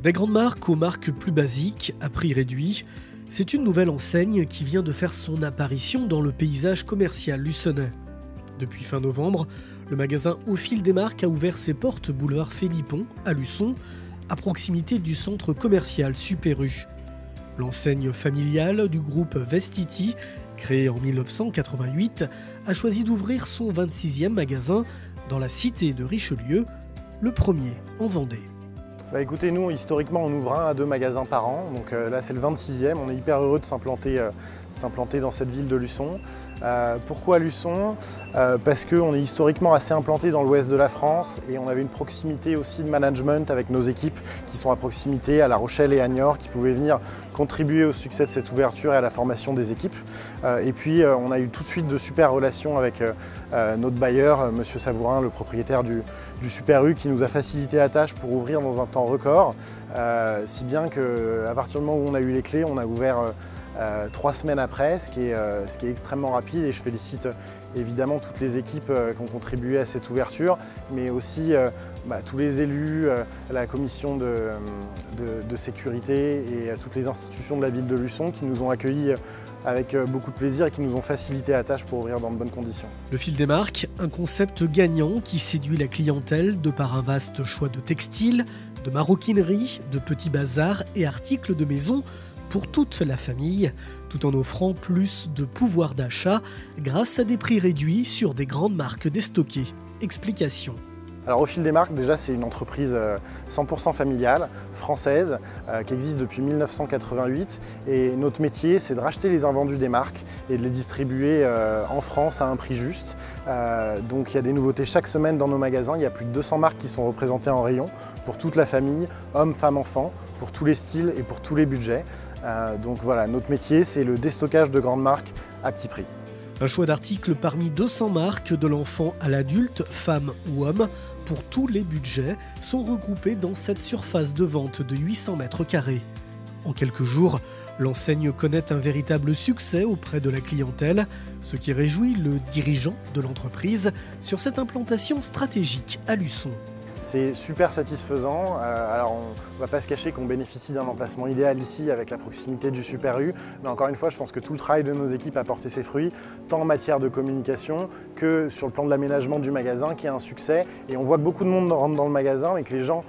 Des grandes marques aux marques plus basiques, à prix réduit, c'est une nouvelle enseigne qui vient de faire son apparition dans le paysage commercial luçonnais. Depuis fin novembre, le magasin Au Fil des Marques a ouvert ses portes boulevard Philippon, à Luçon, à proximité du centre commercial Super U. L'enseigne familiale du groupe Vestiti, créée en 1988, a choisi d'ouvrir son 26e magasin dans la cité de Richelieu, le premier en Vendée. Écoutez, nous, historiquement, on ouvre 1 à 2 magasins par an. Donc là, c'est le 26e. On est hyper heureux de s'implanter dans cette ville de Luçon. Pourquoi Luçon? Parce qu'on est historiquement assez implanté dans l'ouest de la France et on avait une proximité aussi de management avec nos équipes qui sont à proximité à La Rochelle et à Niort, qui pouvaient venir contribuer au succès de cette ouverture et à la formation des équipes. Et puis, on a eu tout de suite de super relations avec notre bailleur, Monsieur Savourin, le propriétaire du Super U, qui nous a facilité la tâche pour ouvrir dans un temps record. Si bien qu'à partir du moment où on a eu les clés, on a ouvert 3 semaines après, ce qui est extrêmement rapide, et je félicite évidemment toutes les équipes qui ont contribué à cette ouverture, mais aussi tous les élus, la commission de sécurité et toutes les institutions de la ville de Luçon qui nous ont accueillis avec beaucoup de plaisir et qui nous ont facilité la tâche pour ouvrir dans de bonnes conditions. Le Fil des Marques, un concept gagnant qui séduit la clientèle de par un vaste choix de textiles, de maroquinerie, de petits bazars et articles de maison pour toute la famille, tout en offrant plus de pouvoir d'achat grâce à des prix réduits sur des grandes marques déstockées. Explication. Alors Au Fil des Marques, déjà c'est une entreprise 100% familiale, française, qui existe depuis 1988. Et notre métier, c'est de racheter les invendus des marques et de les distribuer en France à un prix juste. Donc il y a des nouveautés chaque semaine dans nos magasins. Il y a plus de 200 marques qui sont représentées en rayon pour toute la famille, hommes, femmes, enfants, pour tous les styles et pour tous les budgets. Donc voilà, notre métier, c'est le déstockage de grandes marques à petit prix. Un choix d'articles parmi 200 marques, de l'enfant à l'adulte, femme ou homme, pour tous les budgets, sont regroupés dans cette surface de vente de 800 mètres carrés. En quelques jours, l'enseigne connaît un véritable succès auprès de la clientèle, ce qui réjouit le dirigeant de l'entreprise sur cette implantation stratégique à Luçon. C'est super satisfaisant. Alors on ne va pas se cacher qu'on bénéficie d'un emplacement idéal ici avec la proximité du Super U. Mais encore une fois, je pense que tout le travail de nos équipes a porté ses fruits, tant en matière de communication que sur le plan de l'aménagement du magasin qui est un succès. Et on voit que beaucoup de monde rentre dans le magasin et que les gens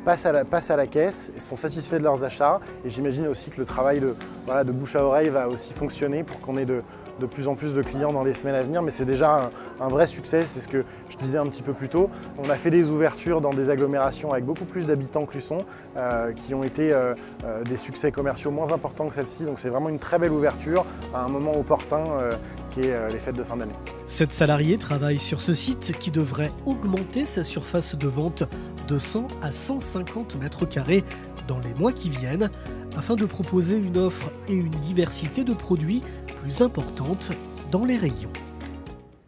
passent à la caisse et sont satisfaits de leurs achats. Et j'imagine aussi que le travail de bouche à oreille va aussi fonctionner pour qu'on ait de plus en plus de clients dans les semaines à venir, mais c'est déjà un vrai succès, c'est ce que je disais un petit peu plus tôt. On a fait des ouvertures dans des agglomérations avec beaucoup plus d'habitants que Luçon, qui ont été des succès commerciaux moins importants que celle-ci, donc c'est vraiment une très belle ouverture à un moment opportun qui est les fêtes de fin d'année. 7 salariés travaillent sur ce site qui devrait augmenter sa surface de vente de 100 à 150 mètres carrés dans les mois qui viennent, afin de proposer une offre et une diversité de produits plus importante dans les rayons.